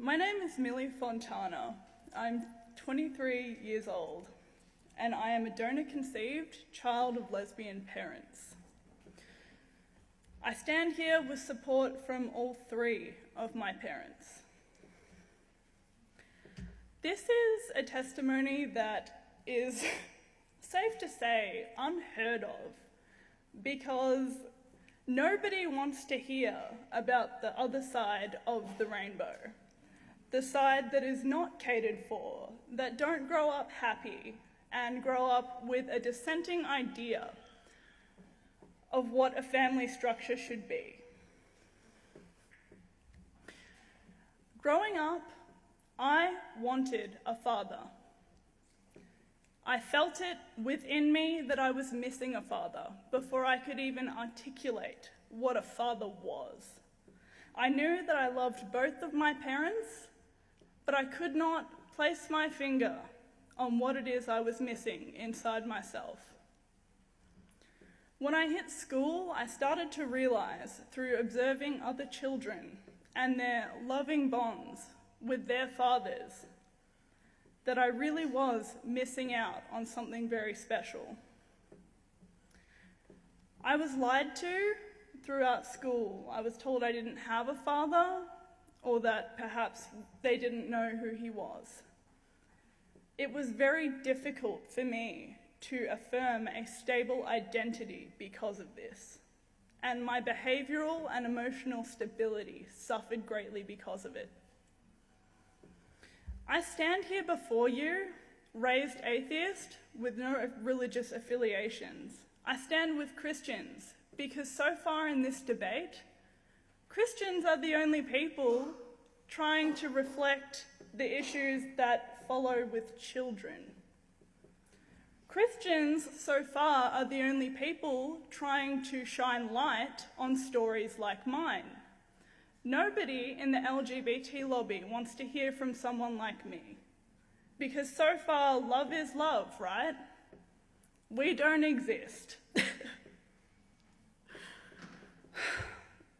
My name is Millie Fontana. I'm 23 years old, and I am a donor-conceived child of lesbian parents. I stand here with support from all three of my parents. This is a testimony that is, safe to say, unheard of, because nobody wants to hear about the other side of the rainbow, the side that is not catered for, that don't grow up happy and grow up with a dissenting idea of what a family structure should be. Growing up, I wanted a father. I felt it within me that I was missing a father before I could even articulate what a father was. I knew that I loved both of my parents, but I could not place my finger on what it is I was missing inside myself. When I hit school, I started to realize through observing other children and their loving bonds with their fathers that I really was missing out on something very special. I was lied to throughout school. I was told I didn't have a father, or that perhaps they didn't know who he was. It was very difficult for me to affirm a stable identity because of this, and my behavioral and emotional stability suffered greatly because of it. I stand here before you, raised atheist with no religious affiliations. I stand with Christians because so far in this debate, Christians are the only people trying to reflect the issues that follow with children. Christians so far are the only people trying to shine light on stories like mine. Nobody in the LGBT lobby wants to hear from someone like me, because so far love is love, right? We don't exist.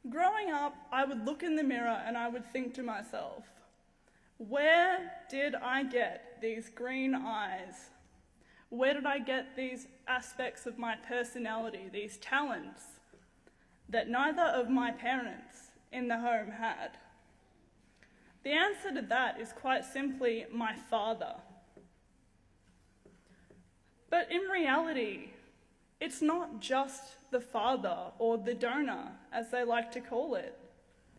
Growing up, I would look in the mirror and I would think to myself, where did I get these green eyes? Where did I get these aspects of my personality, these talents that neither of my parents in the home had? The answer to that is quite simply my father. But in reality, it's not just the father or the donor, as they like to call it.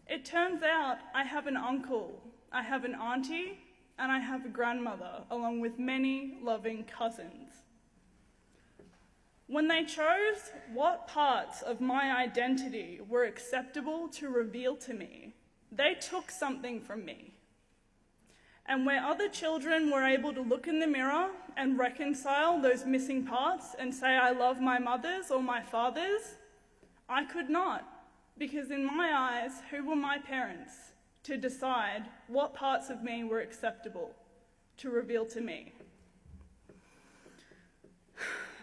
It turns out I have an uncle, I have an auntie, and I have a grandmother, along with many loving cousins. When they chose what parts of my identity were acceptable to reveal to me, they took something from me. And where other children were able to look in the mirror and reconcile those missing parts and say, I love my mothers or my fathers, I could not, because in my eyes, who were my parents to decide what parts of me were acceptable to reveal to me?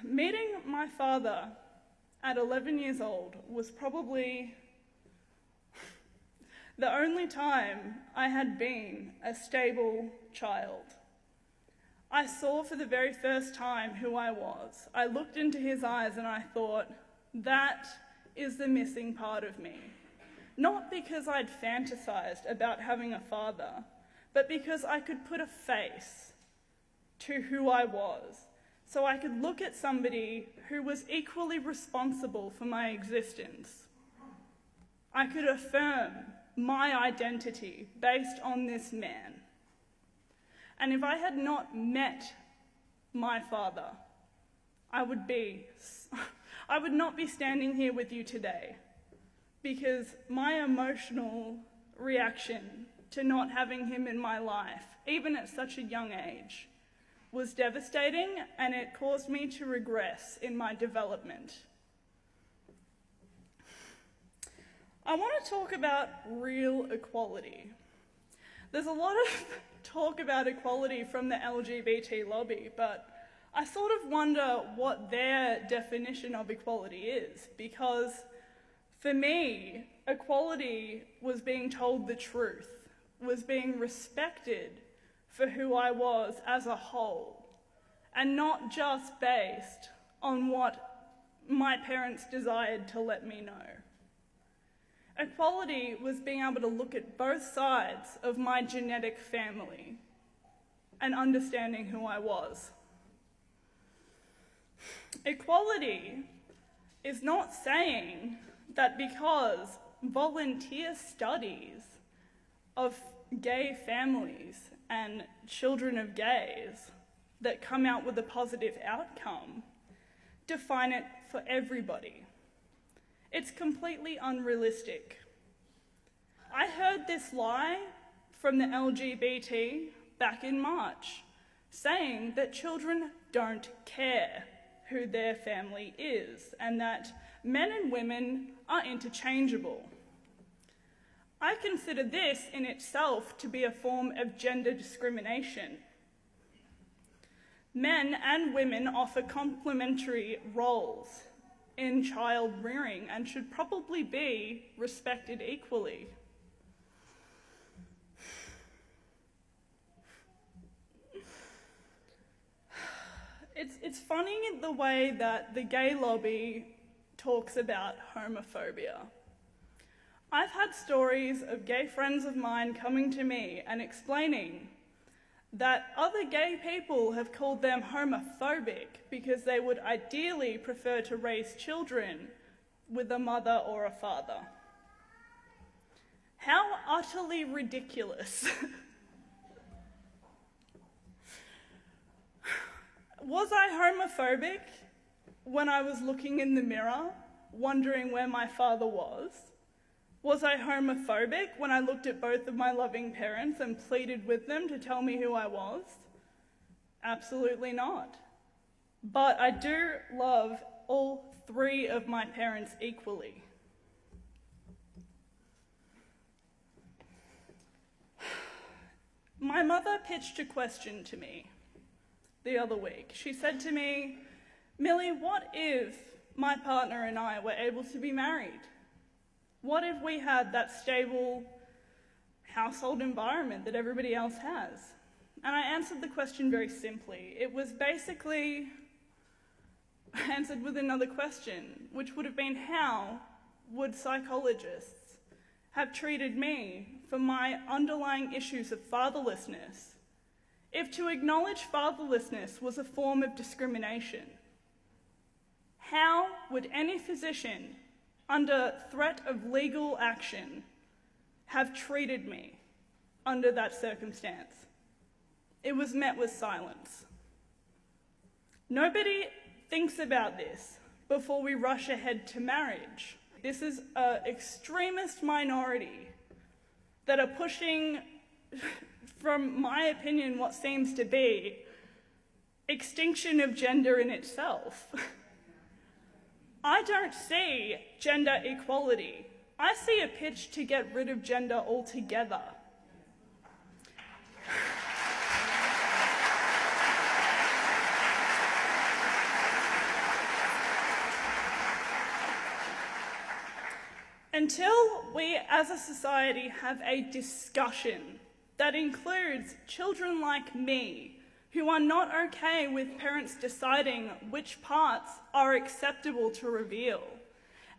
Meeting my father at 11 years old was probably the only time I had been a stable child. I saw for the very first time who I was. I looked into his eyes and I thought, that is the missing part of me. Not because I'd fantasized about having a father, but because I could put a face to who I was. So I could look at somebody who was equally responsible for my existence. I could affirm my identity based on this man. And if I had not met my father, I would not be standing here with you today, because my emotional reaction to not having him in my life, even at such a young age, was devastating, and it caused me to regress in my development. I want to talk about real equality. There's a lot of talk about equality from the LGBT lobby, but I sort of wonder what their definition of equality is, because for me, equality was being told the truth, was being respected for who I was as a whole, and not just based on what my parents desired to let me know. Equality was being able to look at both sides of my genetic family and understanding who I was. Equality is not saying that because volunteer studies of gay families and children of gays that come out with a positive outcome define it for everybody. It's completely unrealistic. I heard this lie from the LGBT back in March, saying that children don't care who their family is and that men and women are interchangeable. I consider this in itself to be a form of gender discrimination. Men and women offer complementary roles in child rearing and should probably be respected equally. It's funny the way that the gay lobby talks about homophobia. I've had stories of gay friends of mine coming to me and explaining that other gay people have called them homophobic because they would ideally prefer to raise children with a mother or a father. How utterly ridiculous. Was I homophobic when I was looking in the mirror, wondering where my father was? Was I homophobic when I looked at both of my loving parents and pleaded with them to tell me who I was? Absolutely not. But I do love all three of my parents equally. My mother pitched a question to me the other week. She said to me, "Millie, what if my partner and I were able to be married? What if we had that stable household environment that everybody else has?" And I answered the question very simply. It was basically answered with another question, which would have been, how would psychologists have treated me for my underlying issues of fatherlessness if to acknowledge fatherlessness was a form of discrimination? How would any physician under threat of legal action have treated me under that circumstance? It was met with silence. Nobody thinks about this before we rush ahead to marriage. This is an extremist minority that are pushing, from my opinion, what seems to be extinction of gender in itself. I don't see gender equality. I see a pitch to get rid of gender altogether. Until we as a society have a discussion that includes children like me who are not okay with parents deciding which parts are acceptable to reveal,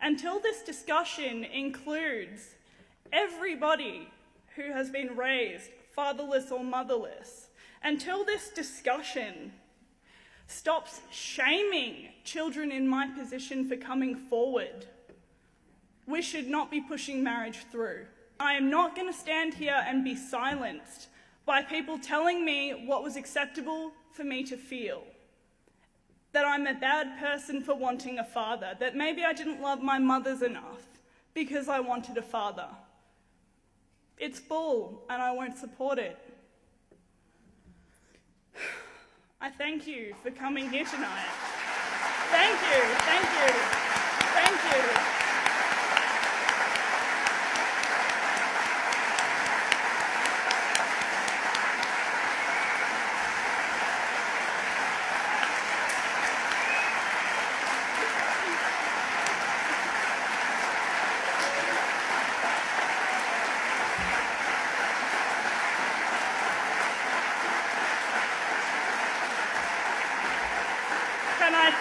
until this discussion includes everybody who has been raised fatherless or motherless, until this discussion stops shaming children in my position for coming forward, we should not be pushing marriage through. I am not going to stand here and be silenced by people telling me what was acceptable for me to feel. That I'm a bad person for wanting a father, that maybe I didn't love my mothers enough because I wanted a father. It's bull, and I won't support it. I thank you for coming here tonight. Thank you, thank you, thank you.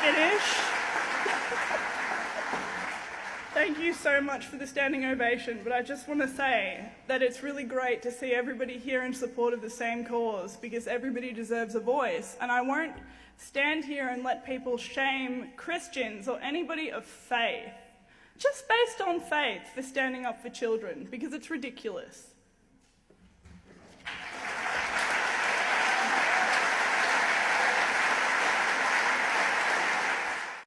finish. Thank you so much for the standing ovation, but I just want to say that it's really great to see everybody here in support of the same cause, because everybody deserves a voice, and I won't stand here and let people shame Christians or anybody of faith, just based on faith, for standing up for children, because it's ridiculous.